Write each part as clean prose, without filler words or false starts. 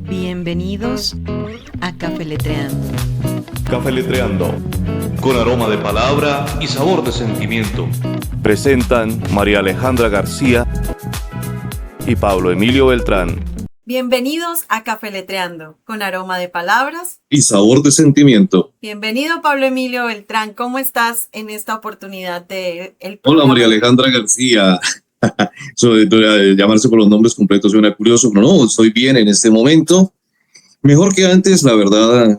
Bienvenidos a Cafeletreando. Cafeletreando, con aroma de palabra y sabor de sentimiento. Presentan María Alejandra García y Pablo Emilio Beltrán. Bienvenidos a Cafeletreando, con aroma de palabras y sabor de sentimiento. Bienvenido Pablo Emilio Beltrán, ¿cómo estás en esta oportunidad de el Hola programa? María Alejandra García. Llamarse por los nombres completos suena curioso, pero no, estoy bien en este momento. Mejor que antes, la verdad.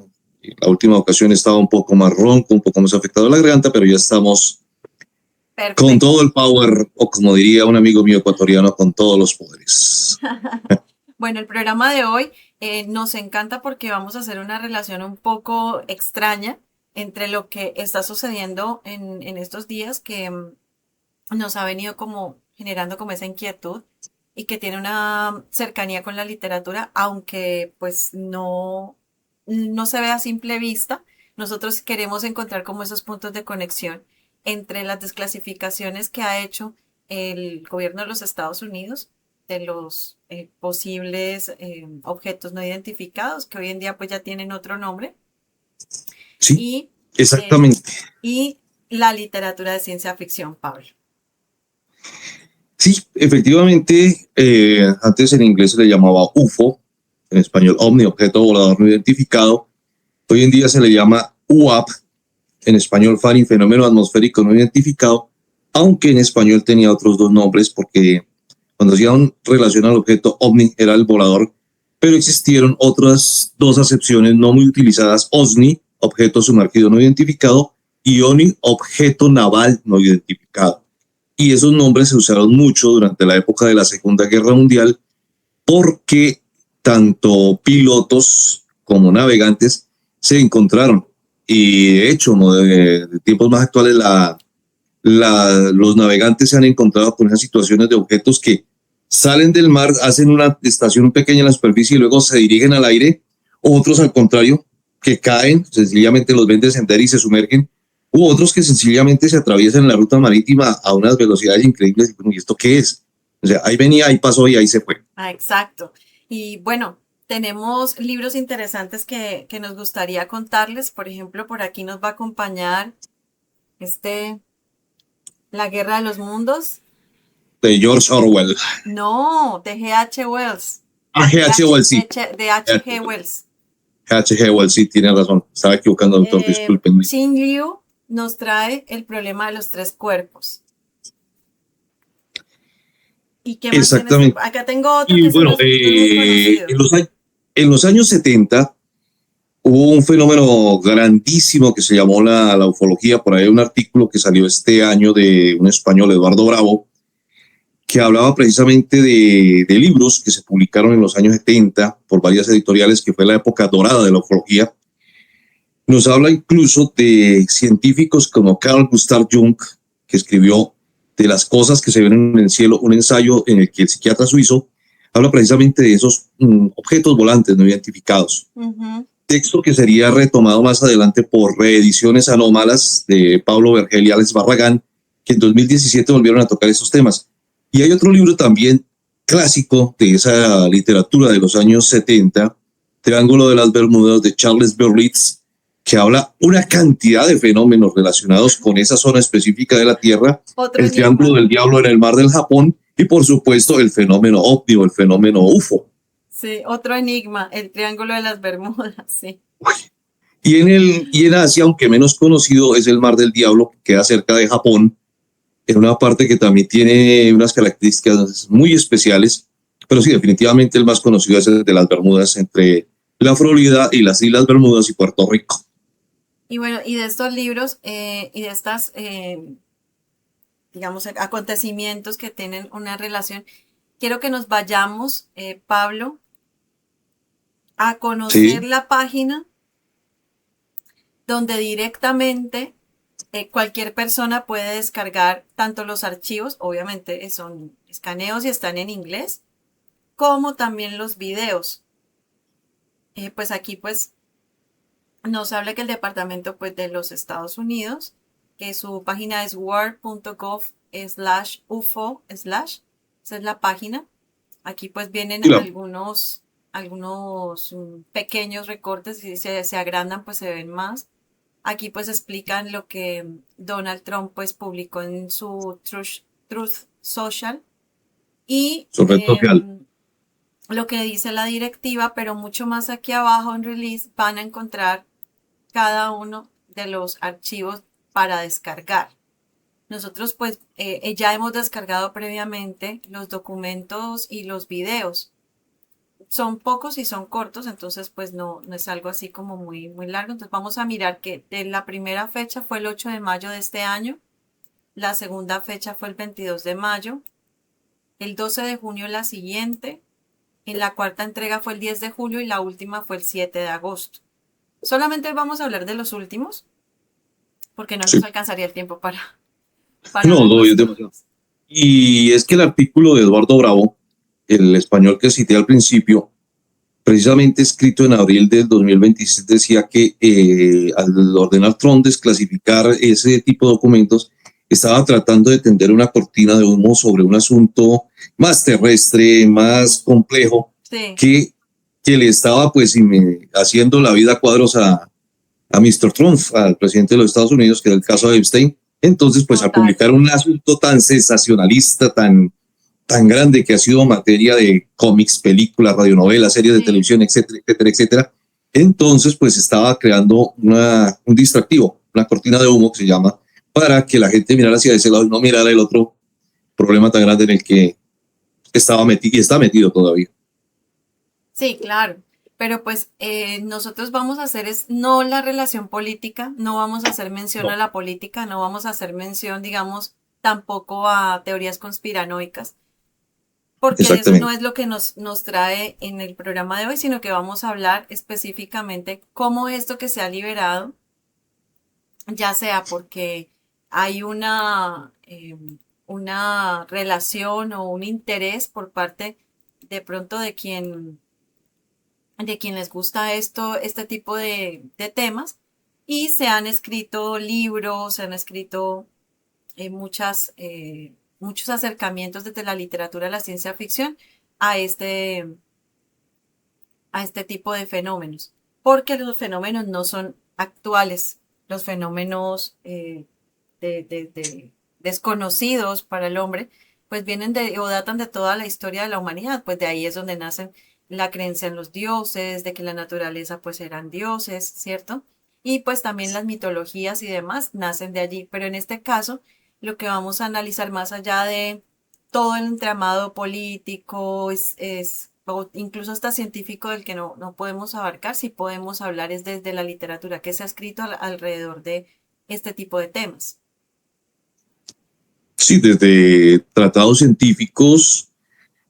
La última ocasión estaba un poco más ronco, un poco más afectado la garganta, pero ya estamos Perfecto. con todo el power, o como diría un amigo mío ecuatoriano, con todos los poderes. Bueno, el programa de hoy nos encanta porque vamos a hacer una relación un poco extraña entre lo que está sucediendo en estos días que nos ha venido como generando como esa inquietud y que tiene una cercanía con la literatura, aunque pues no se ve a simple vista. Nosotros queremos encontrar como esos puntos de conexión entre las desclasificaciones que ha hecho el gobierno de los Estados Unidos de los posibles objetos no identificados, que hoy en día pues ya tienen otro nombre. Sí, exactamente. Y la literatura de ciencia ficción, Pablo. Sí, efectivamente, antes en inglés se le llamaba UFO, en español OVNI, objeto volador no identificado. Hoy en día se le llama UAP, en español FARI, fenómeno atmosférico no identificado, aunque en español tenía otros dos nombres porque cuando hacían relación al objeto OVNI era el volador, pero existieron otras dos acepciones no muy utilizadas: OSNI, objeto sumergido no identificado, y ONI, objeto naval no identificado. Y esos nombres se usaron mucho durante la época de la Segunda Guerra Mundial porque tanto pilotos como navegantes se encontraron. Y de hecho, de tiempos más actuales, los navegantes se han encontrado con esas situaciones de objetos que salen del mar, hacen una estación pequeña en la superficie y luego se dirigen al aire. Otros, al contrario, que caen, sencillamente los ven descender y se sumergen. U otros que sencillamente se atraviesan en la ruta marítima a unas velocidades increíbles. ¿Y esto qué es? O sea, ahí venía, ahí pasó y ahí se fue. Exacto. Y bueno, tenemos libros interesantes que nos gustaría contarles. Por ejemplo, por aquí nos va a acompañar La Guerra de los Mundos. De George Orwell. No, de G.H. Wells. G.H. Wells, sí. De H.G. Wells. G.H. Wells, sí, tiene razón. Estaba equivocando, doctor, discúlpenme. Xin Liu nos trae El problema de los tres cuerpos. ¿Y qué más? Exactamente. Acá tengo otro y que bueno, en los años 70 hubo un fenómeno grandísimo que se llamó la ufología. Por ahí hay un artículo que salió este año de un español, Eduardo Bravo, que hablaba precisamente de libros que se publicaron en los años 70 por varias editoriales, que fue la época dorada de la ufología. Nos habla incluso de científicos como Carl Gustav Jung, que escribió De las cosas que se ven en el cielo, un ensayo en el que el psiquiatra suizo habla precisamente de esos objetos volantes no identificados. Texto que sería retomado más adelante por reediciones anómalas de Pablo Vergel y Alex Barragán, que en 2017 volvieron a tocar esos temas. Y hay otro libro también clásico de esa literatura de los años 70, Triángulo de las Bermudas, de Charles Berlitz, que habla una cantidad de fenómenos relacionados con esa zona específica de la Tierra, el Triángulo del Diablo en el mar del Japón y, por supuesto, el fenómeno OVNI, el fenómeno UFO. Sí, otro enigma, el Triángulo de las Bermudas, sí. Y en Asia, aunque menos conocido, es el mar del Diablo, que queda cerca de Japón, en una parte que también tiene unas características muy especiales, pero sí, definitivamente el más conocido es el de las Bermudas, entre la Florida y las Islas Bermudas y Puerto Rico. Y bueno, y de estos libros y de estas, digamos, acontecimientos que tienen una relación, quiero que nos vayamos, Pablo, a conocer la página donde directamente cualquier persona puede descargar tanto los archivos, obviamente son escaneos y están en inglés, como también los videos. Pues aquí pues nos habla que el departamento pues, de los Estados Unidos, que su página es war.gov/ufo/, esa es la página. Aquí pues vienen algunos algunos pequeños recortes y se agrandan, pues se ven más. Aquí pues explican lo que Donald Trump pues publicó en su Truth Social y Su red social. lo que dice la directiva, pero mucho más aquí abajo en Release van a encontrar cada uno de los archivos para descargar. Nosotros pues ya hemos descargado previamente los documentos y los videos. Son pocos y son cortos, entonces pues no es algo así como muy largo. Entonces vamos a mirar que de la primera fecha fue el 8 de mayo de este año, la segunda fecha fue el 22 de mayo, el 12 de junio la siguiente, en la cuarta entrega fue el 10 de julio y la última fue el 7 de agosto. Solamente vamos a hablar de los últimos, porque no nos Sí. alcanzaría el tiempo para No, no, verlos es todos. demasiado. Y es que el artículo de Eduardo Bravo, el español que cité al principio, precisamente escrito en abril del 2026, decía que al ordenar Trump desclasificar ese tipo de documentos, estaba tratando de tender una cortina de humo sobre un asunto más terrestre, más complejo, Sí, que le estaba pues haciendo la vida a cuadros a Mr. Trump, al presidente de los Estados Unidos, que era el caso de Epstein. Entonces, pues al total. publicar un asunto tan sensacionalista, tan grande que ha sido materia de cómics, películas, radionovelas, series de Sí. televisión, etcétera, etcétera, etcétera, entonces pues estaba creando un distractivo, una cortina de humo que se llama, para que la gente mirara hacia ese lado y no mirara el otro problema tan grande en el que estaba metido y está metido todavía. Sí, claro. Pero pues nosotros vamos a hacer es no la relación política, no vamos a hacer mención a No, la política, no vamos a hacer mención, digamos, tampoco a teorías conspiranoicas, porque de eso no exactamente. es lo que nos trae en el programa de hoy, sino que vamos a hablar específicamente cómo esto que se ha liberado, ya sea porque hay una relación o un interés por parte de pronto de quien les gusta este tipo de temas, y se han escrito libros, se han escrito muchos acercamientos desde la literatura a la ciencia ficción a este, a este tipo de fenómenos, porque los fenómenos no son actuales, los fenómenos desconocidos para el hombre, pues vienen o datan de toda la historia de la humanidad, pues de ahí es donde nacen la creencia en los dioses, de que la naturaleza pues eran dioses, ¿cierto? Y pues también las mitologías y demás nacen de allí, pero en este caso lo que vamos a analizar más allá de todo el entramado político, o incluso hasta científico del que no podemos abarcar, si podemos hablar es desde la literatura que se ha escrito alrededor de este tipo de temas. Sí, desde tratados científicos,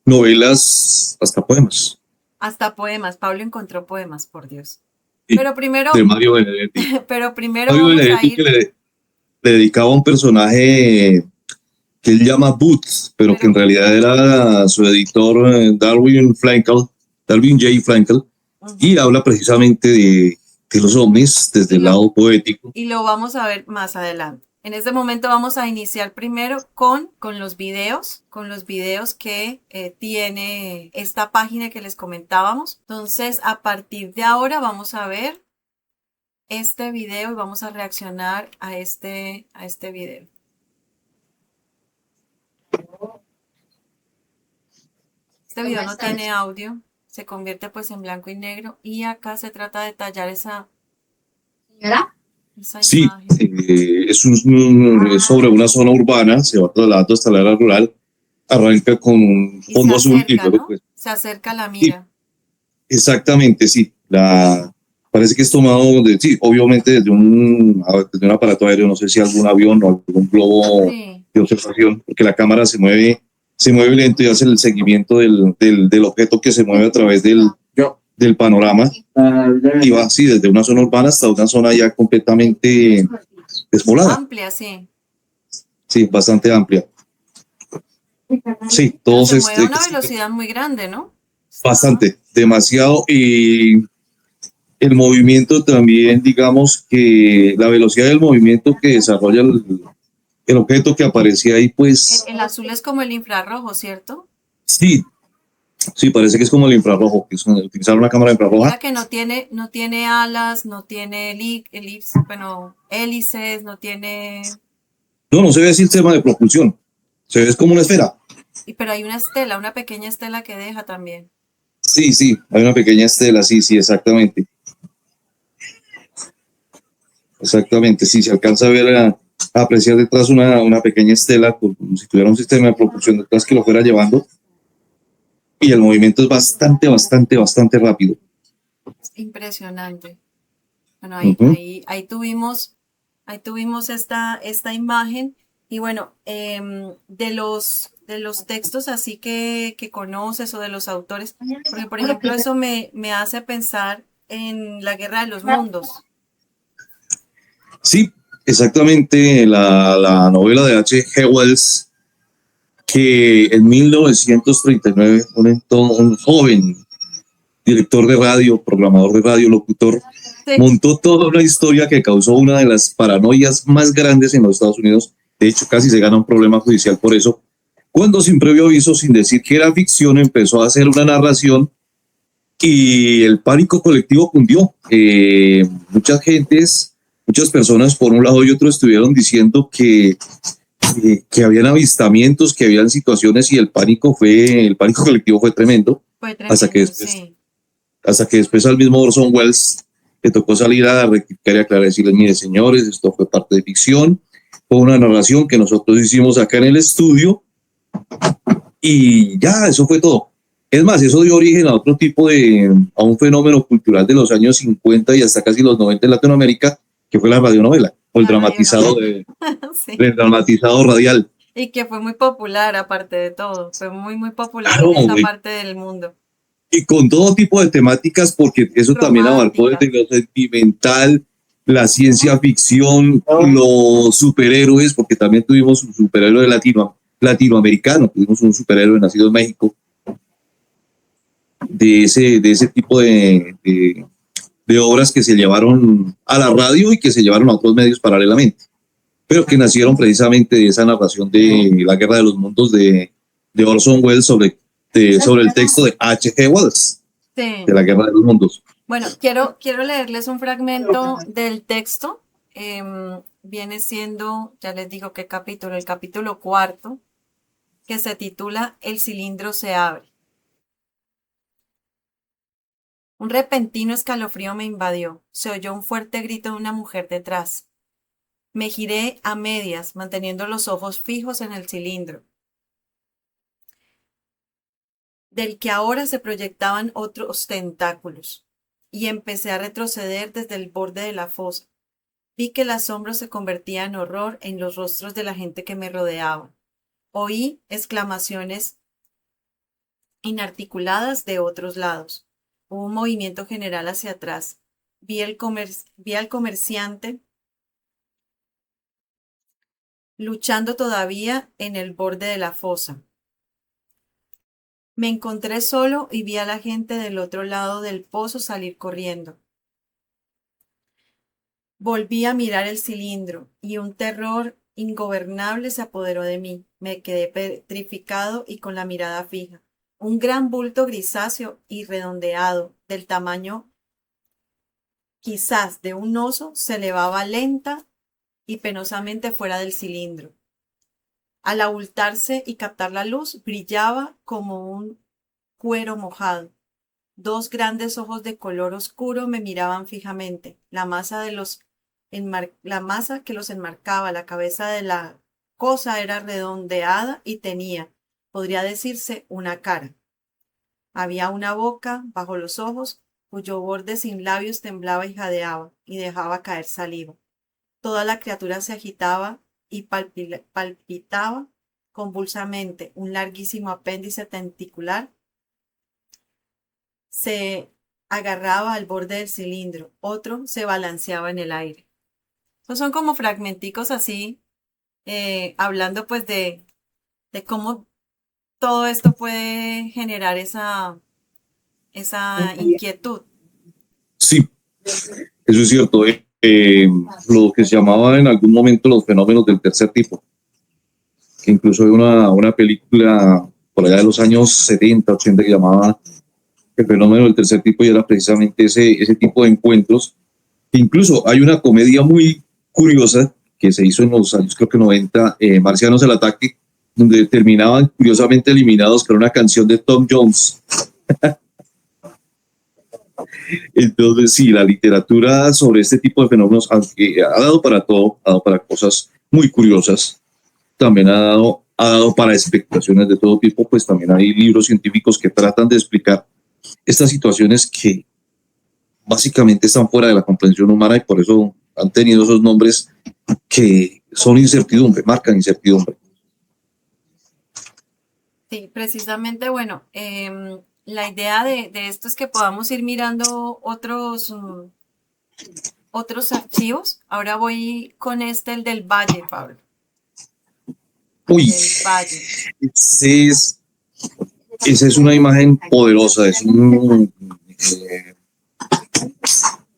novelas, hasta poemas. Hasta poemas, Pablo encontró poemas, por Dios. Sí, Pero de primero, Mario Benedetti. pero primero Mario vamos a Benedetti que ir, le dedicaba a un personaje que él llama Boots, pero que en pero, realidad era su editor Darwin J. Frankel, y ujú, habla precisamente de los ovnis desde y el lo, lado poético. y lo vamos a ver más adelante. En este momento vamos a iniciar primero con los videos que tiene esta página que les comentábamos. Entonces, a partir de ahora vamos a ver este video y vamos a reaccionar a este video. Este video no tiene audio, se convierte pues en blanco y negro y acá se trata de tallar esa Sí, imagen. es sobre una zona urbana, se va trasladando hasta la área rural, arranca con un Y se fondo azul y acerca, luego ¿no? pues Se acerca la sí, mira. exactamente, sí. Parece que es tomado sí, obviamente desde un aparato aéreo, no sé si algún avión o algún globo Sí. de observación, porque la cámara se mueve lento y hace el seguimiento del objeto que se mueve a través del panorama y va así desde una zona urbana hasta una zona ya completamente despoblada, Amplia, sí. sí, bastante amplia. Sí, Pero todos se mueve a una velocidad muy grande, ¿no? Está. bastante, demasiado y el movimiento también, digamos que la velocidad del movimiento que desarrolla el objeto que aparecía ahí, El, pues el azul es como el infrarrojo, ¿cierto? sí, Sí, parece que es como el infrarrojo, que es utilizar una cámara Mira infrarroja. que no tiene alas, no tiene bueno, hélices, no tiene, No, no se ve así el sistema de propulsión. Se ve es como una esfera. pero hay una estela, una pequeña estela que deja también. Sí, sí, hay una pequeña estela, sí, sí, exactamente. Exactamente, sí, se alcanza a ver, a apreciar detrás una pequeña estela, como si tuviera un sistema de propulsión detrás que lo fuera llevando. Y el movimiento es bastante, bastante, bastante rápido. Impresionante. Bueno, Ujú. ahí tuvimos esta imagen. Y bueno, de los textos así que conoces o de los autores, porque por ejemplo eso me hace pensar en la Guerra de los Mundos. Sí, exactamente, la novela de H.G. Wells, que en 1939 un joven director de radio, programador de radio, locutor, Sí, montó toda una historia que causó una de las paranoias más grandes en los Estados Unidos. De hecho, casi se gana un problema judicial por eso. Cuando sin previo aviso, sin decir que era ficción, empezó a hacer una narración y el pánico colectivo cundió. Muchas personas por un lado y otro estuvieron diciendo que habían avistamientos, que habían situaciones y el pánico colectivo fue tremendo, fue hasta que tremendo, después, sí. hasta que después al mismo Orson Welles le tocó salir a rectificar y aclarar, decirles, mire señores, esto fue parte de ficción, fue una narración que nosotros hicimos acá en el estudio y ya, eso fue todo. Es más, eso dio origen a otro a un fenómeno cultural de los años 50 y hasta casi los 90 en Latinoamérica, que fue la radionovela, o La radionovela. Sí. el dramatizado radial. Y que fue muy popular, aparte de todo. Fue muy, muy popular Claro, en esa parte del mundo. y con todo tipo de temáticas, porque eso también abarcó desde Románticas. lo sentimental, la ciencia ficción, los superhéroes, porque también tuvimos un superhéroe latinoamericano, tuvimos un superhéroe nacido en México, de ese tipo de obras que se llevaron a la radio y que se llevaron a otros medios paralelamente, pero que nacieron precisamente de esa narración de la Guerra de los Mundos de Orson Welles sobre el texto de H.G. Wells, de Sí. la Guerra de los Mundos. Bueno, quiero leerles un fragmento del texto. Viene siendo, ya les digo qué capítulo, el capítulo cuarto, que se titula El cilindro se abre. Un repentino escalofrío me invadió. Se oyó un fuerte grito de una mujer detrás. Me giré a medias, manteniendo los ojos fijos en el cilindro, del que ahora se proyectaban otros tentáculos, y empecé a retroceder desde el borde de la fosa. Vi que el asombro se convertía en horror en los rostros de la gente que me rodeaba. Oí exclamaciones inarticuladas de otros lados. Hubo un movimiento general hacia atrás. Vi al comerciante luchando todavía en el borde de la fosa. Me encontré solo y vi a la gente del otro lado del pozo salir corriendo. Volví a mirar el cilindro y un terror ingobernable se apoderó de mí. Me quedé petrificado y con la mirada fija. Un gran bulto grisáceo y redondeado, del tamaño quizás de un oso, se elevaba lenta y penosamente fuera del cilindro. Al abultarse y captar la luz, brillaba como un cuero mojado. Dos grandes ojos de color oscuro me miraban fijamente. La masa que los enmarcaba, la cabeza de la cosa era redondeada y tenía, podría decirse, una cara. Había una boca bajo los ojos, cuyo borde sin labios temblaba y jadeaba, y dejaba caer saliva. Toda la criatura se agitaba y palpitaba convulsamente. Un larguísimo apéndice tenticular se agarraba al borde del cilindro, otro se balanceaba en el aire. Estos son como fragmenticos así, hablando pues de cómo todo esto puede generar esa inquietud. Sí, eso es cierto. Lo que se llamaba en algún momento los fenómenos del tercer tipo, que incluso hay una película por allá de los años 70, 80, que llamaba el fenómeno del tercer tipo, y era precisamente ese tipo de encuentros. Incluso hay una comedia muy curiosa que se hizo en los años, creo que 90, Marcianos al ataque, donde terminaban curiosamente eliminados con una canción de Tom Jones. Entonces, sí, la literatura sobre este tipo de fenómenos, aunque ha dado para todo, ha dado para cosas muy curiosas, también ha dado para especulaciones de todo tipo, pues también hay libros científicos que tratan de explicar estas situaciones que básicamente están fuera de la comprensión humana, y por eso han tenido esos nombres que son incertidumbre, marcan incertidumbre. Sí, precisamente, bueno, la idea de esto es que podamos ir mirando otros archivos. Ahora voy con el del Valle, Pablo. Uy, Del Valle. esa es una imagen poderosa,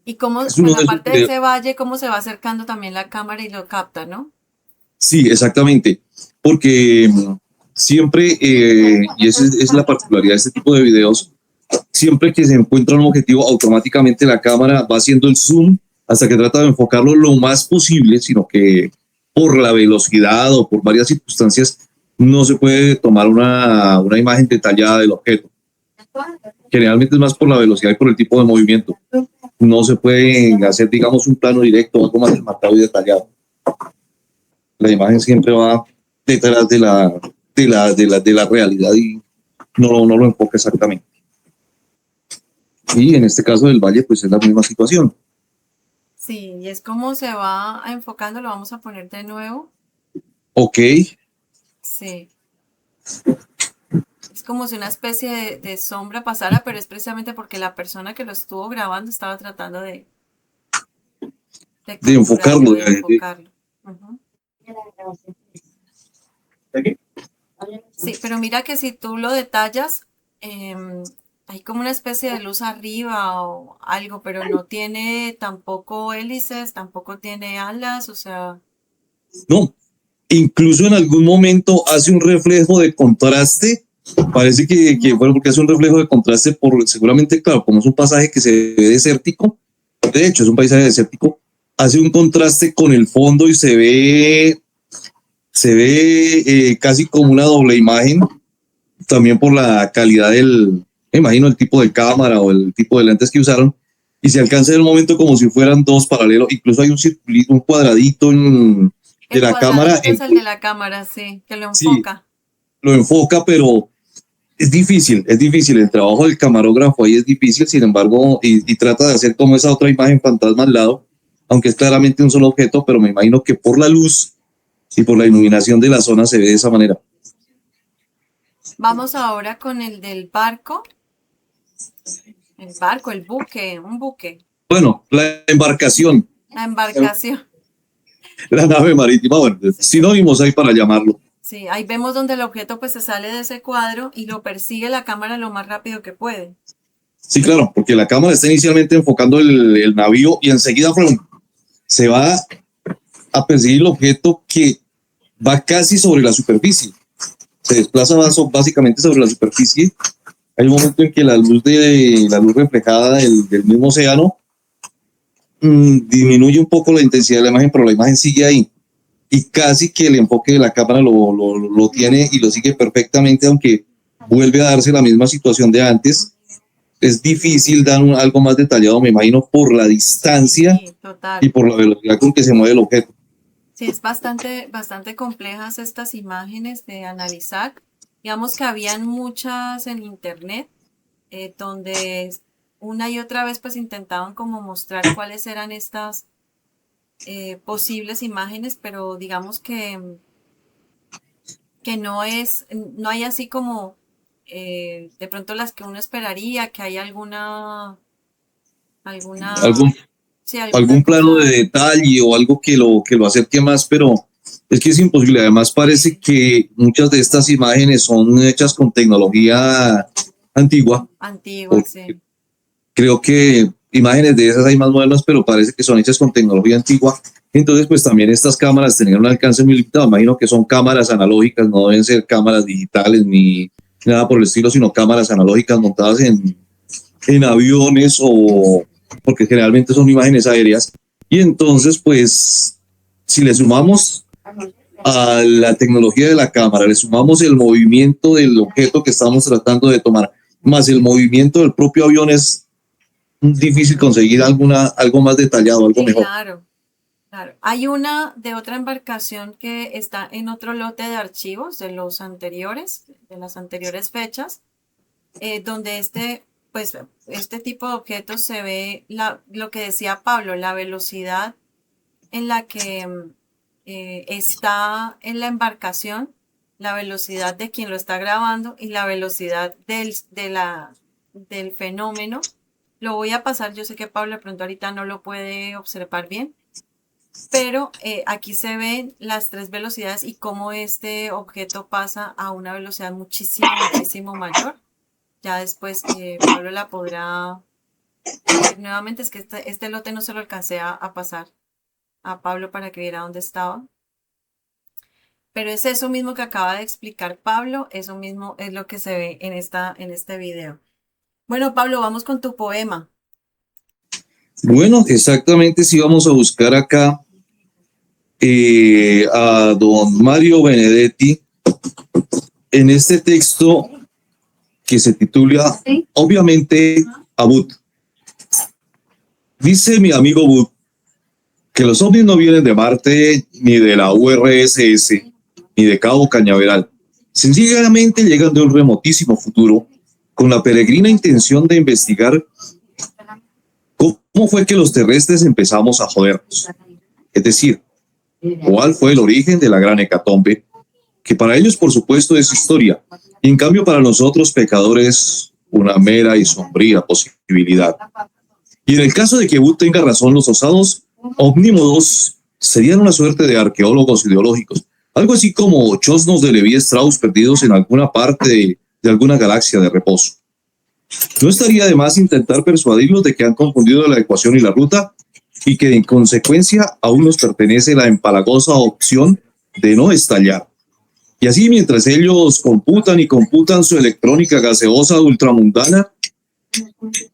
Y cómo, es uno bueno, de esos aparte de videos. ese valle, cómo se va acercando también la cámara y lo capta, ¿no? Sí, exactamente, porque siempre, y esa es la particularidad de este tipo de videos, siempre que se encuentra un objetivo, automáticamente la cámara va haciendo el zoom hasta que trata de enfocarlo lo más posible, sino que por la velocidad o por varias circunstancias no se puede tomar una imagen detallada del objeto. Generalmente es más por la velocidad y por el tipo de movimiento. No se puede hacer, digamos, un plano directo, algo más marcado y detallado. La imagen siempre va detrás de la realidad y no lo enfoca exactamente. Y en este caso del Valle, pues es la misma situación. Sí, y es como se va enfocando, lo vamos a poner de nuevo. Ok, Sí. Es como si una especie de sombra pasara, pero es precisamente porque la persona que lo estuvo grabando estaba tratando de de capturarlo, enfocarlo. de enfocarlo. Ujú. Sí, pero mira que si tú lo detallas, hay como una especie de luz arriba o algo, pero no tiene tampoco hélices, tampoco tiene alas, o sea, No, incluso en algún momento hace un reflejo de contraste. Parece que bueno, porque hace un reflejo de contraste seguramente, claro, como es un pasaje que se ve desértico, de hecho es un paisaje desértico, hace un contraste con el fondo y se ve casi como una doble imagen, también por la calidad me imagino el tipo de cámara o el tipo de lentes que usaron, y se alcanza en el momento como si fueran dos paralelos. Incluso hay un circulito, un cuadradito de el la cámara, cuadradito es el de la cámara, sí, que lo sí, enfoca. lo enfoca, pero es difícil, el trabajo del camarógrafo ahí es difícil, sin embargo, y trata de hacer como esa otra imagen fantasma al lado, aunque es claramente un solo objeto, pero me imagino que por la luz y por la iluminación de la zona se ve de esa manera. Vamos ahora con el del barco. El barco, el buque, un buque, Bueno, la embarcación, la embarcación. la nave marítima, bueno, sinónimos hay para llamarlo. Sí, ahí vemos donde el objeto pues se sale de ese cuadro y lo persigue la cámara lo más rápido que puede. Sí, claro, porque la cámara está inicialmente enfocando el navío y enseguida se va a perseguir el objeto que va casi sobre la superficie. Se desplaza básicamente sobre la superficie. Hay un momento en que la luz reflejada del mismo océano disminuye un poco la intensidad de la imagen, pero la imagen sigue ahí. Y casi que el enfoque de la cámara lo tiene y lo sigue perfectamente, aunque vuelve a darse la misma situación de antes. Es difícil dar algo más detallado, me imagino, por la distancia Sí, total. y por la velocidad con que se mueve el objeto. Sí, es bastante complejas estas imágenes de analizar. Digamos que habían muchas en internet donde una y otra vez pues intentaban como mostrar cuáles eran estas posibles imágenes, pero digamos que no hay así como de pronto las que uno esperaría, que hay alguna, Algún, sí, alguna algún plano de cosa. detalle o algo que lo acerque más, pero es que es imposible. Además, parece que muchas de estas imágenes son hechas con tecnología antigua. Antigua, sí. Creo que imágenes de esas hay más modernas, pero parece que son hechas con tecnología antigua. Entonces, pues también estas cámaras tenían un alcance muy limitado. Imagino que son cámaras analógicas, no deben ser cámaras digitales nada por el estilo, sino cámaras analógicas montadas en aviones o porque generalmente son imágenes aéreas. Y entonces, pues, si le sumamos a la tecnología de la cámara, le sumamos el movimiento del objeto que estamos tratando de tomar, más el movimiento del propio avión, es difícil conseguir algo más detallado, algo mejor. Claro, claro. Hay una de otra embarcación que está en otro lote de archivos de los anteriores, de las anteriores fechas, donde pues, este tipo de objetos se ve lo que decía Pablo, la velocidad en la que está en la embarcación, la velocidad de quien lo está grabando y la velocidad del fenómeno. Lo voy a pasar, yo sé que Pablo de pronto ahorita no lo puede observar bien, pero aquí se ven las tres velocidades y cómo este objeto pasa a una velocidad muchísimo, muchísimo mayor. Ya después Pablo la podrá ver nuevamente. Es que este lote no se lo alcancé a pasar a Pablo para que viera dónde estaba. Pero es eso mismo que acaba de explicar Pablo, eso mismo es lo que se ve en este video. Bueno, Pablo, vamos con tu poema. Bueno, exactamente, si vamos a buscar acá a don Mario Benedetti en este texto que se titula, obviamente, Abud. Dice mi amigo Bud que los ovnis no vienen de Marte, ni de la URSS, ni de Cabo Cañaveral. Sencillamente llegan de un remotísimo futuro con la peregrina intención de investigar cómo fue que los terrestres empezamos a jodernos. Es decir, cuál fue el origen de la gran hecatombe, que para ellos, por supuesto, es historia, y en cambio para nosotros, pecadores, una mera y sombría posibilidad. Y en el caso de que Bud tenga razón, los osados omnímodos serían una suerte de arqueólogos ideológicos, algo así como chosnos de Levi Strauss perdidos en alguna parte de alguna galaxia de reposo. No estaría de más intentar persuadirlos de que han confundido la ecuación y la ruta y que en consecuencia aún nos pertenece la empalagosa opción de no estallar. Y así mientras ellos computan y computan su electrónica gaseosa ultramundana,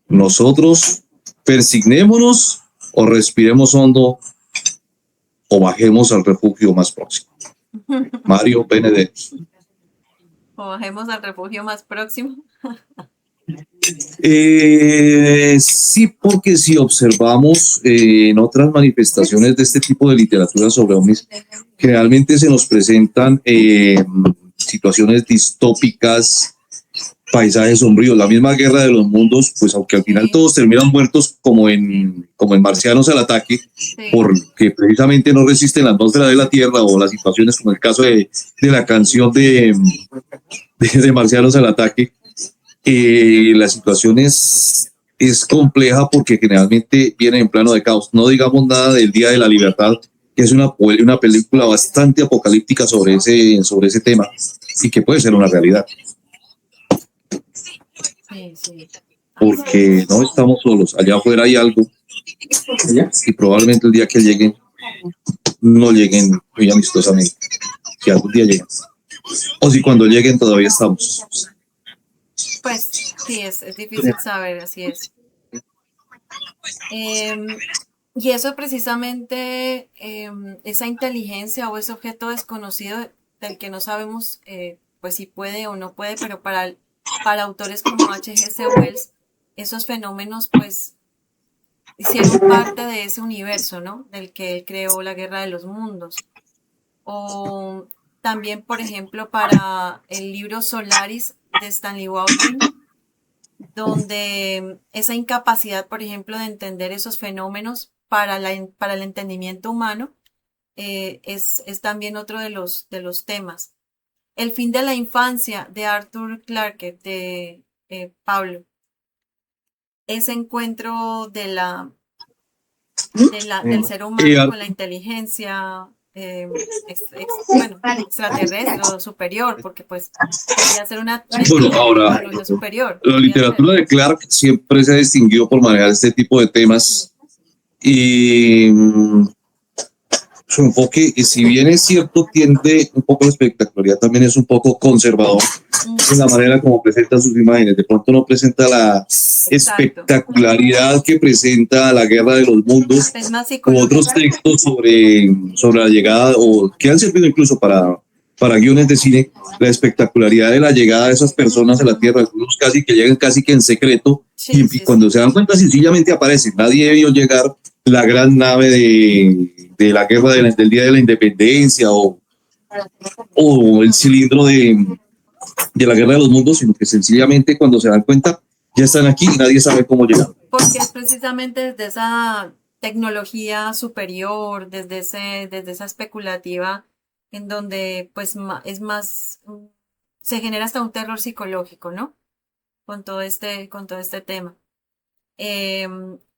nosotros persignémonos o respiremos hondo o bajemos al refugio más próximo. Mario Benedetti. O bajemos al refugio más próximo. Sí, porque si observamos en otras manifestaciones de este tipo de literatura sobre ovnis, generalmente se nos presentan situaciones distópicas, paisajes sombríos, la misma guerra de los mundos, pues aunque al final todos terminan muertos como en Marcianos al ataque, porque precisamente no resisten la atmósfera de la Tierra, o las situaciones como el caso de la canción de Marcianos al ataque. La situación es compleja porque generalmente viene en plano de caos. No digamos nada del Día de la Libertad, que es una película bastante apocalíptica sobre ese tema y que puede ser una realidad. Sí. Porque no estamos solos, allá afuera hay algo y probablemente el día que lleguen no lleguen muy amistosamente, si algún día llegan, o si cuando lleguen todavía estamos. Pues sí, es difícil saber, así es. Y eso precisamente, esa inteligencia o ese objeto desconocido del que no sabemos pues si puede o no puede, pero para autores como H.G. Wells, esos fenómenos pues hicieron parte de ese universo, ¿no? Del que él creó La Guerra de los Mundos. O también, por ejemplo, para el libro Solaris de Stanley Baldwin, donde esa incapacidad, por ejemplo, de entender esos fenómenos para el entendimiento humano es también otro de los temas. El fin de la infancia de Arthur Clarke, de Pablo. Ese encuentro del ser humano con la inteligencia extraterrestre o superior, porque pues podría ser una ahora, superior. La literatura de Clarke siempre se ha distinguido por manejar este tipo de temas y su enfoque, si bien es cierto, tiende un poco a la espectacularidad, también es un poco conservador en la manera como presenta sus imágenes. De pronto no presenta la Exacto. espectacularidad que presenta La Guerra de los Mundos Es más u otros psicológico. textos sobre la llegada o que han servido incluso para guiones de cine, la espectacularidad de la llegada de esas personas a la Tierra, algunos casi que llegan casi que en secreto Sí, y sí, cuando sí. se dan cuenta sencillamente aparecen. Nadie vio llegar la gran nave de la guerra del Día de la Independencia o el cilindro de la Guerra de los Mundos, sino que sencillamente cuando se dan cuenta ya están aquí y nadie sabe cómo llegar. Porque es precisamente desde esa tecnología superior, desde esa especulativa, en donde pues es más, se genera hasta un terror psicológico, ¿no? Con todo este tema.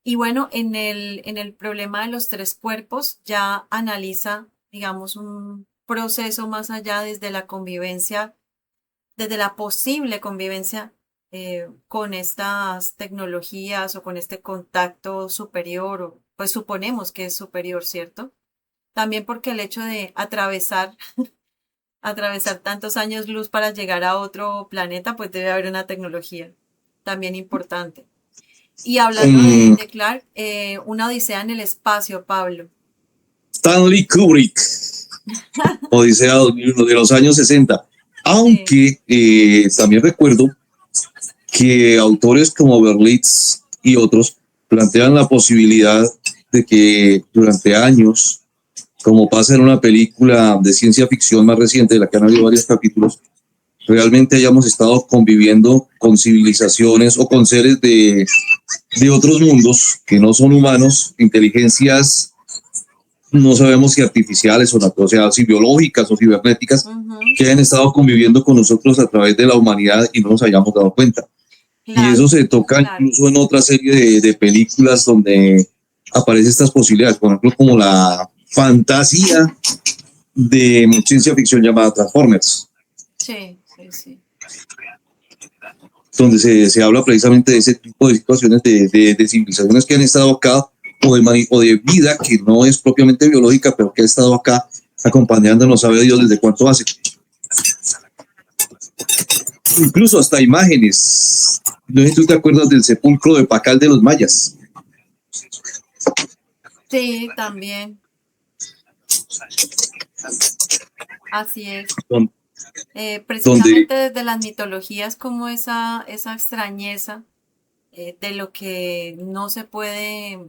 Y bueno, en el problema de los tres cuerpos ya analiza, digamos, un proceso más allá desde la convivencia, desde la posible convivencia con estas tecnologías o con este contacto superior, o pues suponemos que es superior, ¿cierto? También porque el hecho de atravesar tantos años luz para llegar a otro planeta, pues debe haber una tecnología también importante. Y hablando de Clark, una odisea en el espacio, Pablo. Stanley Kubrick, Odisea 2001, de los años 60. Sí. Aunque también recuerdo que autores como Berlitz y otros plantean la posibilidad de que durante años, como pasa en una película de ciencia ficción más reciente, de la que han habido varios capítulos, realmente hayamos estado conviviendo con civilizaciones o con seres de otros mundos que no son humanos, inteligencias, no sabemos si artificiales o sea, si biológicas o cibernéticas, Ujú. que hayan estado conviviendo con nosotros a través de la humanidad y no nos hayamos dado cuenta. Y eso Claro, se toca claro. incluso en otra serie de películas donde aparecen estas posibilidades, por ejemplo, como la fantasía de ciencia ficción llamada Transformers, Sí, sí, sí. donde se habla precisamente de ese tipo de situaciones de civilizaciones que han estado acá o de vida que no es propiamente biológica, pero que ha estado acá acompañándonos, sabe Dios desde cuánto hace. Incluso hasta imágenes. No sé si tú te acuerdas del sepulcro de Pacal de los mayas, Sí, también. Así es. don- donde Precisamente desde las mitologías, como esa extrañeza de lo que no se le puede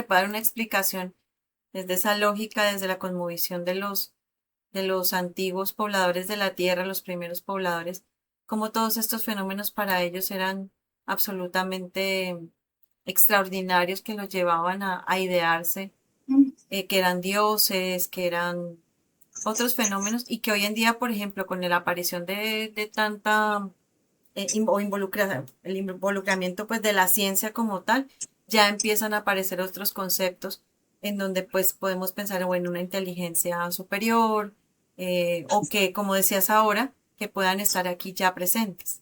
dar una explicación desde esa lógica, desde la cosmovisión de los antiguos pobladores de la tierra, los primeros pobladores, como todos estos fenómenos para ellos eran absolutamente extraordinarios que los llevaban a idearse, que eran dioses, que eran otros fenómenos y que hoy en día, por ejemplo, con la aparición de tanta el involucramiento pues de la ciencia como tal, ya empiezan a aparecer otros conceptos en donde pues podemos pensar o en una inteligencia superior o que, como decías ahora, que puedan estar aquí ya presentes.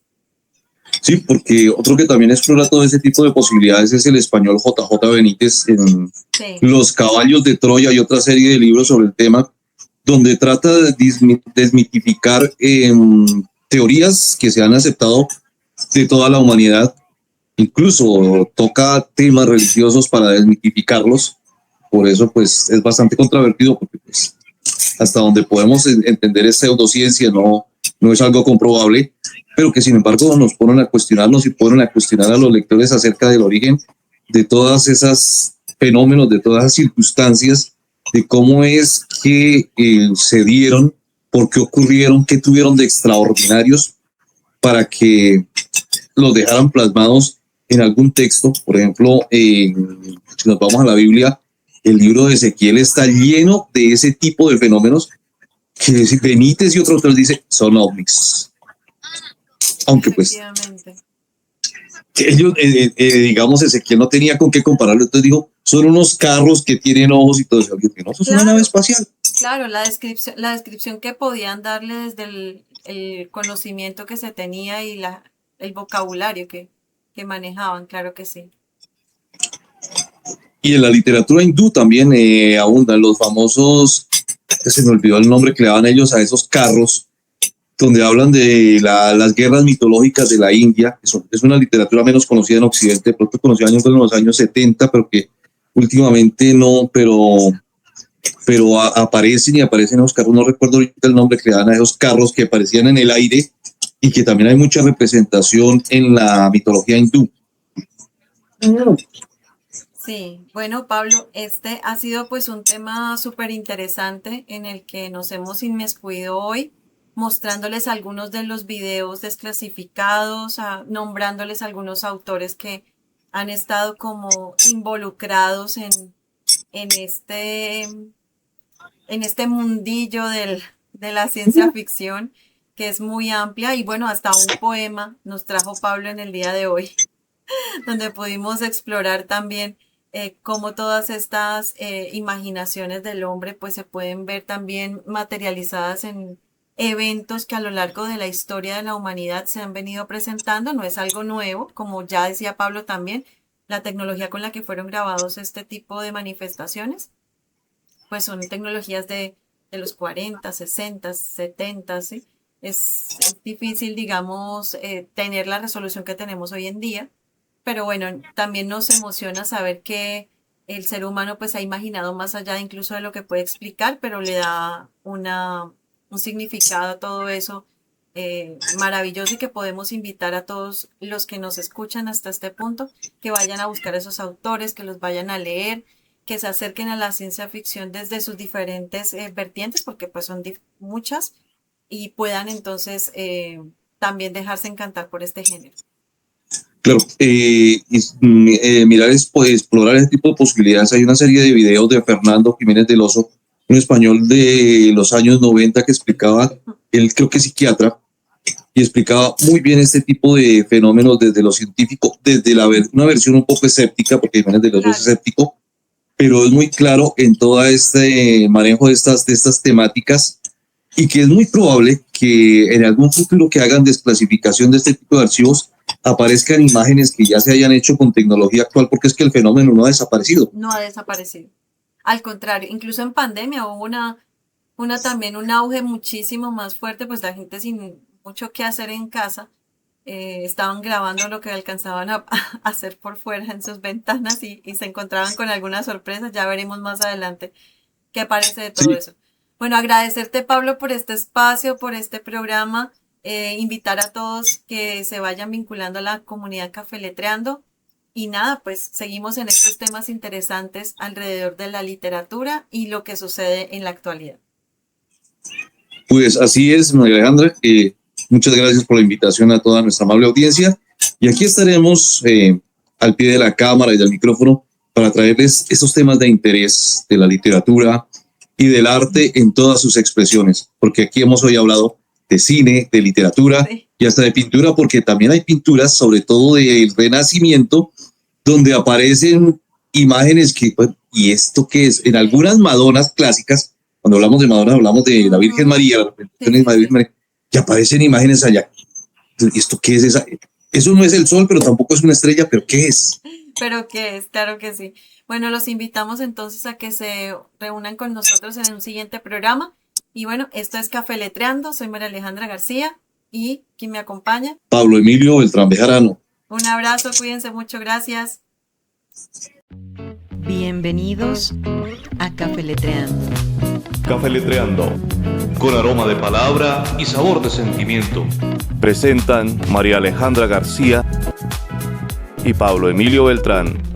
sí, porque otro que también explora todo ese tipo de posibilidades es el español JJ Benítez en Sí. Los caballos de Troya y otra serie de libros sobre el tema, donde trata de desmitificar teorías que se han aceptado de toda la humanidad. Incluso toca temas religiosos para desmitificarlos. Por eso, pues, es bastante controvertido, porque pues, hasta donde podemos entender es pseudociencia, no es algo comprobable, pero que sin embargo nos ponen a cuestionarnos y ponen a cuestionar a los lectores acerca del origen de todas esas fenómenos, de todas esas circunstancias, de cómo es que se dieron, por qué ocurrieron, qué tuvieron de extraordinarios para que los dejaran plasmados en algún texto. Por ejemplo, si nos vamos a la Biblia, el libro de Ezequiel está lleno de ese tipo de fenómenos que si Benítez y otros autores dicen son ovnis. Aunque pues Efectivamente. ellos, digamos, Ezequiel no tenía con qué compararlo, entonces dijo, son unos carros que tienen ojos y todo eso. Yo, no, eso es una nave Claro, espacial. claro, la descripción que podían darle desde el conocimiento que se tenía y el vocabulario que manejaban, claro que sí. Y en la literatura hindú también abundan los famosos, se me olvidó el nombre que le daban ellos a esos carros, donde hablan de las guerras mitológicas de la India. Es una literatura menos conocida en Occidente, de pronto conocida en los años 70, pero que últimamente no, pero aparecen y aparecen esos carros. No recuerdo ahorita el nombre que le dan a esos carros que aparecían en el aire y que también hay mucha representación en la mitología hindú. Sí, bueno, Pablo, este ha sido pues un tema súper interesante en el que nos hemos inmiscuido hoy, mostrándoles algunos de los videos desclasificados, nombrándoles algunos autores que han estado como involucrados en este, en este mundillo de la ciencia ficción, que es muy amplia, y bueno, hasta un poema nos trajo Pablo en el día de hoy, donde pudimos explorar también cómo todas estas imaginaciones del hombre pues se pueden ver también materializadas en eventos que a lo largo de la historia de la humanidad se han venido presentando. No es algo nuevo, como ya decía Pablo también, la tecnología con la que fueron grabados este tipo de manifestaciones, pues son tecnologías de los 40, 60, 70, ¿sí? Es difícil, digamos, tener la resolución que tenemos hoy en día, pero bueno, también nos emociona saber que el ser humano pues ha imaginado más allá incluso de lo que puede explicar, pero le da un significado a todo eso maravilloso, y que podemos invitar a todos los que nos escuchan hasta este punto que vayan a buscar esos autores, que los vayan a leer, que se acerquen a la ciencia ficción desde sus diferentes vertientes, porque pues son muchas, y puedan entonces también dejarse encantar por este género. Claro, mirar, explorar ese tipo de posibilidades. Hay una serie de videos de Fernando Jiménez del Oso, un español de los años 90 que explicaba, él creo que es psiquiatra, y explicaba muy bien este tipo de fenómenos desde lo científico, desde una versión un poco escéptica, porque Jiménez del Oso es escéptico, pero es muy claro en todo este manejo de estas temáticas, y que es muy probable que en algún futuro que hagan desclasificación de este tipo de archivos aparezcan imágenes que ya se hayan hecho con tecnología actual, porque es que el fenómeno no ha desaparecido. No ha desaparecido. Al contrario, incluso en pandemia hubo también un auge muchísimo más fuerte, pues la gente sin mucho que hacer en casa, estaban grabando lo que alcanzaban a hacer por fuera en sus ventanas, y se encontraban con algunas sorpresas. Ya veremos más adelante qué parece de todo eso. Bueno, agradecerte, Pablo, por este espacio, por este programa, invitar a todos que se vayan vinculando a la comunidad Cafeletreando, y nada, pues seguimos en estos temas interesantes alrededor de la literatura y lo que sucede en la actualidad. Pues así es, María Alejandra. Muchas gracias por la invitación a toda nuestra amable audiencia, y aquí estaremos al pie de la cámara y del micrófono para traerles esos temas de interés de la literatura y del arte en todas sus expresiones, porque aquí hemos hoy hablado de cine, de literatura, sí, y hasta de pintura, porque también hay pinturas, sobre todo del Renacimiento, donde aparecen imágenes que, bueno, ¿y esto qué es? En algunas Madonas clásicas, cuando hablamos de Madonna, hablamos de la Virgen María, la Virgen María, que aparecen imágenes allá. ¿Y esto qué es? Eso no es el sol, pero tampoco es una estrella, ¿pero qué es? ¿Pero qué es? Claro que sí. Bueno, los invitamos entonces a que se reúnan con nosotros en un siguiente programa. Y bueno, esto es Cafeletreando. Soy María Alejandra García, y ¿quién me acompaña? Pablo Emilio Beltrán Bejarano. Un abrazo, cuídense mucho, gracias. Bienvenidos a Cafeletreando. Cafeletreando, con aroma de palabra y sabor de sentimiento. Presentan María Alejandra García y Pablo Emilio Beltrán.